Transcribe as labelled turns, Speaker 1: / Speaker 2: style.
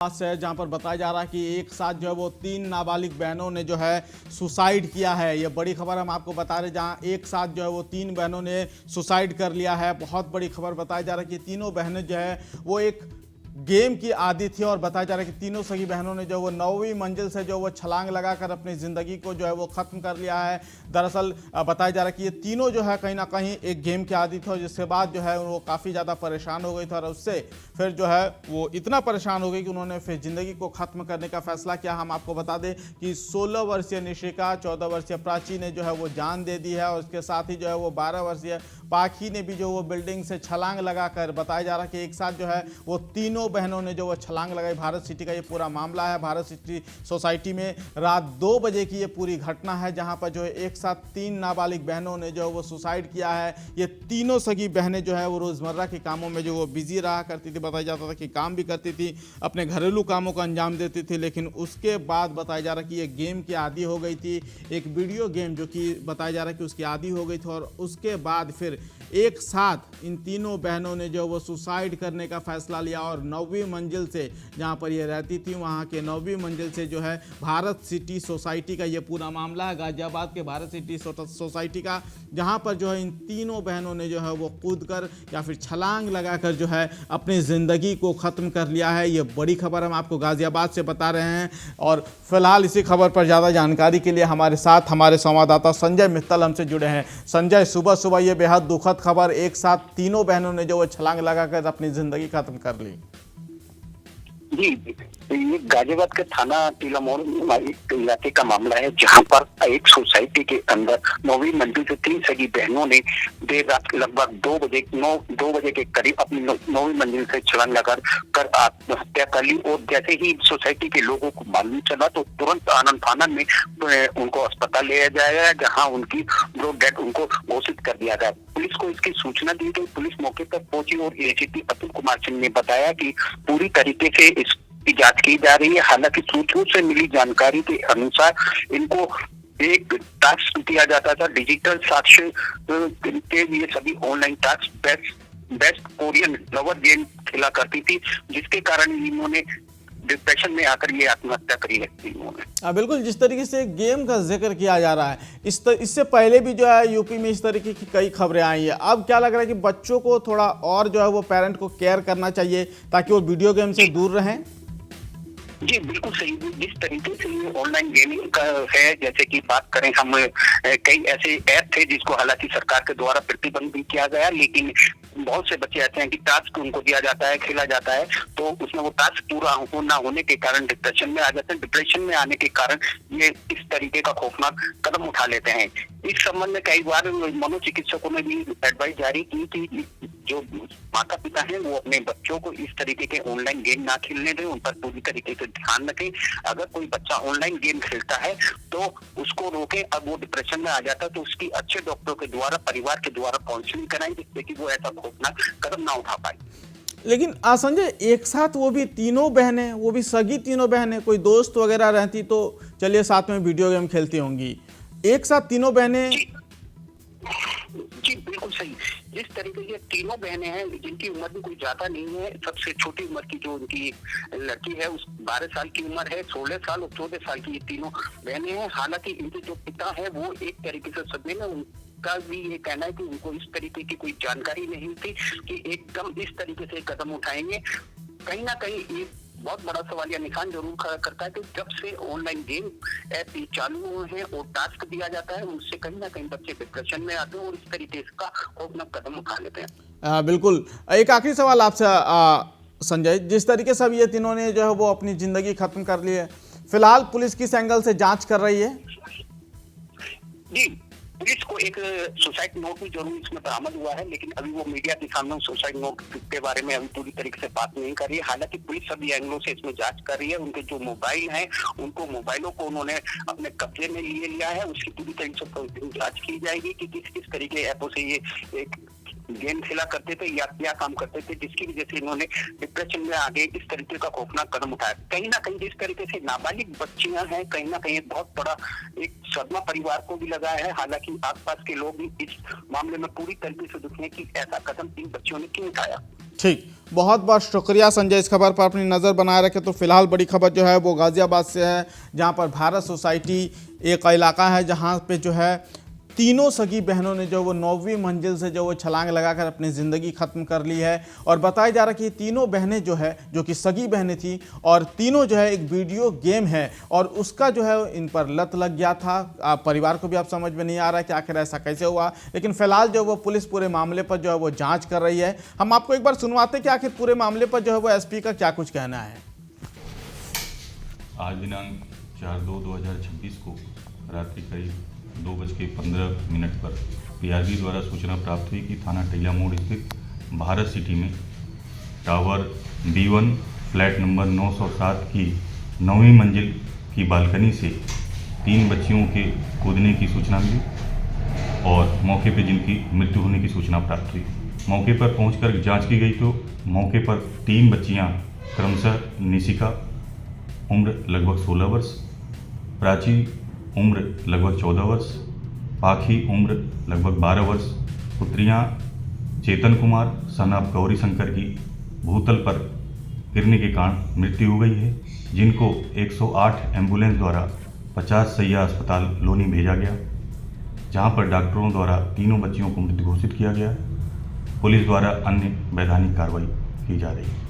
Speaker 1: है जहां पर बताया जा रहा है कि एक साथ जो है वो 3 नाबालिग बहनों ने जो है सुसाइड किया है। ये बड़ी खबर हम आपको बता रहे हैं, जहां एक साथ जो है वो 3 बहनों ने सुसाइड कर लिया है। बहुत बड़ी खबर बताया जा रहा है कि तीनों बहनें जो है वो एक गेम की आदी थी और बताया जा रहा है कि तीनों सगी बहनों ने जो वो 9वीं मंजिल से जो वो छलांग लगाकर अपनी ज़िंदगी को जो है वो ख़त्म कर लिया है। दरअसल बताया जा रहा है कि ये तीनों जो है कहीं ना कहीं एक गेम की आदी थे और जिसके बाद जो है वो काफ़ी ज़्यादा परेशान हो गई थी और उससे फिर जो है वो इतना परेशान हो गई कि उन्होंने फिर ज़िंदगी को ख़त्म करने का फैसला किया। हम आपको बता दें कि 16 वर्षीय निशिका, 14 वर्षीय प्राची ने जो है वो जान दे दी है और उसके साथ ही जो है वो 12 वर्षीय पाखी ने भी जो वो बिल्डिंग से छलांग लगाकर, बताया जा रहा है कि एक साथ जो है वो तीनों बहनों ने जो वो छलांग लगाई। भारत सिटी का ये पूरा मामला है। भारत सिटी सोसाइटी में रात 2 बजे की ये पूरी घटना है, जहां पर जो है एक साथ 3 नाबालिग बहनों ने जो वो सुसाइड किया है। ये तीनों सगी बहनें जो है वो रोज़मर्रा के कामों में जो वो बिजी रहा करती थी। बताया जाता था कि काम भी करती थी, अपने घरेलू कामों को अंजाम देती थी, लेकिन उसके बाद बताया जा रहा है कि ये गेम की आदी हो गई थी। एक वीडियो गेम जो कि बताया जा रहा है कि उसकी आदी हो गई थी और उसके बाद फिर एक साथ इन तीनों बहनों ने जो वो सुसाइड करने का फैसला लिया और 9वीं मंजिल से, जहां पर ये रहती थी वहां के 9वीं मंजिल से जो है भारत सिटी सोसाइटी का ये पूरा मामला है, गाजियाबाद के भारत सिटी सोसाइटी का, जहां पर जो है इन तीनों बहनों ने जो है वो कूद कर या फिर छलांग लगाकर जो है अपनी ज़िंदगी को ख़त्म कर लिया है। ये बड़ी खबर हम आपको गाजियाबाद से बता रहे हैं और फिलहाल इसी खबर पर ज़्यादा जानकारी के लिए हमारे साथ हमारे संवाददाता संजय मित्तल हमसे जुड़े हैं। संजय, सुबह सुबह ये बेहद दुखद खबर, एक साथ तीनों बहनों ने जो वो छलांग लगाकर अपनी ज़िंदगी ख़त्म कर ली।
Speaker 2: जी, ये गाजियाबाद के थाना टीला मोड़ इलाके का मामला है, जहां पर एक सोसाइटी के अंदर 9वीं मंजिल से 3 सगी बहनों ने देर रात लगभग 2 बजे के करीब अपनी 9वीं मंजिल से छलांग लगाकर आत्महत्या कर ली। और जैसे ही सोसाइटी के लोगों को मालूम चला तो तुरंत आनंद फानन में उनको अस्पताल ले जाया गया, जहाँ उनकी ब्रो डेथ उनको घोषित कर दिया गया। पुलिस को इसकी सूचना दी गई, पुलिस मौके पर पहुंची और एसीपी अतुल कुमार सिंह ने बताया कि पूरी तरीके से इसकी जांच की जा रही है। हालांकि सूत्रों से मिली जानकारी के अनुसार इनको एक टास्क दिया जाता था, डिजिटल साक्ष्य के लिए सभी online task best Korean lover game खेला करती थी, जिसके कारण इन्होंने डिप्रेशन में आकर ये आत्महत्या करी है इन्होंने।
Speaker 1: बिल्कुल, जिस तरीके से गेम का जिक्र किया जा रहा है, इससे पहले भी जो है यूपी में इस तरीके की कई खबरें आई हैं। अब क्या लग रहा है कि बच्चों को थोड़ा और जो है वो पेरेंट को केयर करना चाहिए ताकि वो वीडियो गेम से दूर रहें?
Speaker 2: जी बिल्कुल सही। जिस तरीके से ये ऑनलाइन गेमिंग का है, जैसे कि बात करें हम, कई ऐसे ऐप थे जिसको हालांकि सरकार के द्वारा प्रतिबंध भी किया गया, लेकिन बहुत से बच्चे ऐसे हैं कि टास्क उनको दिया जाता है, खेला जाता है, तो उसमें वो टास्क पूरा ना होने के कारण डिप्रेशन में आ जाते हैं। डिप्रेशन में आने के कारण ये इस तरीके का खौफनाक कदम उठा लेते हैं। इस संबंध में कई बार मनोचिकित्सकों ने भी एडवाइस जारी की कि जो माता पिता हैं वो अपने बच्चों को इस तरीके के ऑनलाइन गेम ना खेलने दें, उन पर पूरी तरीके से ध्यान रखें। अगर कोई बच्चा ऑनलाइन गेम खेलता है तो उसको रोकें। अब वो डिप्रेशन में आ जाता है तो उसकी अच्छे डॉक्टरों के द्वारा, परिवार के द्वारा काउंसलिंग कराएं, जिससे कि वो ऐसा खौफनाक कदम ना उठा पाए।
Speaker 1: लेकिन संजय, एक साथ वो भी तीनों बहनें, वो भी सगी तीनों बहनें, कोई दोस्त वगैरह रहती तो चलिए साथ में वीडियो गेम खेलती होंगी, एक साथ तीनों बहनें।
Speaker 2: जी बिल्कुल सही। जिस तरीके से तीनों बहनें हैं जिनकी उम्र भी कोई ज्यादा नहीं है, सबसे छोटी उम्र की जो उनकी लड़की है उस 12 साल की उम्र है, 16 साल और 14 साल की ये तीनों बहनें हैं। हालांकि इनके जो पिता है वो एक तरीके से सदमे में, उनका भी ये कहना है कि उनको इस तरीके की कोई जानकारी नहीं थी कि एकदम इस तरीके से कदम उठाएंगे। कहीं ना कहीं ये बहुत बड़ा सवालिया निशान जरूर खड़ा करता है कि जब से ऑनलाइन गेम ऐप चालू हुए हैं और टास्क दिया जाता है, उनसे कहीं ना कहीं बच्चे डिप्रेशन में आते हैं और इस तरीके का खौफनाक कदम उठा लेते हैं।
Speaker 1: बिल्कुल। एक आखिरी सवाल आपसे संजय, जिस तरीके से अब ये तीनों ने जो है वो अपनी जिंदगी खत्म कर ली है, फिलहाल पुलिस किस एंगल से जांच कर रही है?
Speaker 2: जी, पुलिस को एक सुसाइड नोट भी जरूर इसमें बरामद हुआ है, लेकिन अभी वो मीडिया के सामने सुसाइड नोट के बारे में अभी पूरी तरीके से बात नहीं कर रही है। हालांकि पुलिस सभी एंगलों से इसमें जांच कर रही है। उनके जो मोबाइल हैं, उनको मोबाइलों को उन्होंने अपने कब्जे में लिया है, उसकी पूरी तरीके से जांच की जाएगी कि किस किस तरीके ऐपों से ये एक गेम खेला करते थे या क्या काम करते थे, जिसकी वजह से इन्होंने डिप्रेशन में आगे इस तरीके का खौफनाक कदम उठाया। कहीं ना कहीं जिस तरीके से नाबालिग बच्चियां हैं, कहीं ना कहीं बहुत बड़ा एक सदमा परिवार को भी लगा है। हालांकि आसपास के लोग भी इस मामले में पूरी तरीके से दुखी हैं कि ऐसा कदम इन बच्चियों ने क्यों उठाया।
Speaker 1: ठीक, बहुत बहुत शुक्रिया संजय इस खबर पर अपनी नज़र बनाए रखे। तो फिलहाल बड़ी खबर जो है वो गाज़ियाबाद से है, जहां पर भारत सोसाइटी एक इलाका है जहां पे जो है तीनों सगी बहनों ने जो वो 9वीं मंजिल से जो वो छलांग लगाकर अपनी ज़िंदगी ख़त्म कर ली है। और बताया जा रहा है कि ये तीनों बहनें जो है जो कि सगी बहनें थी और तीनों जो है एक वीडियो गेम है और उसका जो है इन पर लत लग गया था। परिवार को भी अब समझ में नहीं आ रहा है कि आखिर ऐसा कैसे हुआ, लेकिन फिलहाल जो वो पुलिस पूरे मामले पर जो है वो जाँच कर रही है। हम आपको एक बार सुनवाते हैं कि आखिर पूरे मामले पर जो है वो एसपी का क्या कुछ कहना है।
Speaker 3: आज दिनांक 4/2/2026 को रात्रि करीब 2:15 पर पीआरबी द्वारा सूचना प्राप्त हुई कि थाना टीला मोड़ स्थित भारत सिटी में टावर B1 फ्लैट नंबर 907 की 9वीं मंजिल की बालकनी से 3 बच्चियों के कूदने की सूचना मिली और मौके पर जिनकी मृत्यु होने की सूचना प्राप्त हुई। मौके पर पहुंचकर जांच की गई तो मौके पर 3 बच्चियां क्रमशः निशिका उम्र लगभग 16 वर्ष, प्राची उम्र लगभग 14 वर्ष, पाखी उम्र लगभग 12 वर्ष, पुत्रियां चेतन कुमार सन ऑफ गौरी शंकर की भूतल पर गिरने के कारण मृत्यु हो गई है, जिनको 108 एम्बुलेंस द्वारा 50 शैय्या अस्पताल लोनी भेजा गया, जहां पर डॉक्टरों द्वारा तीनों बच्चियों को मृत घोषित किया गया। पुलिस द्वारा अन्य वैधानिक कार्रवाई की जा रही है।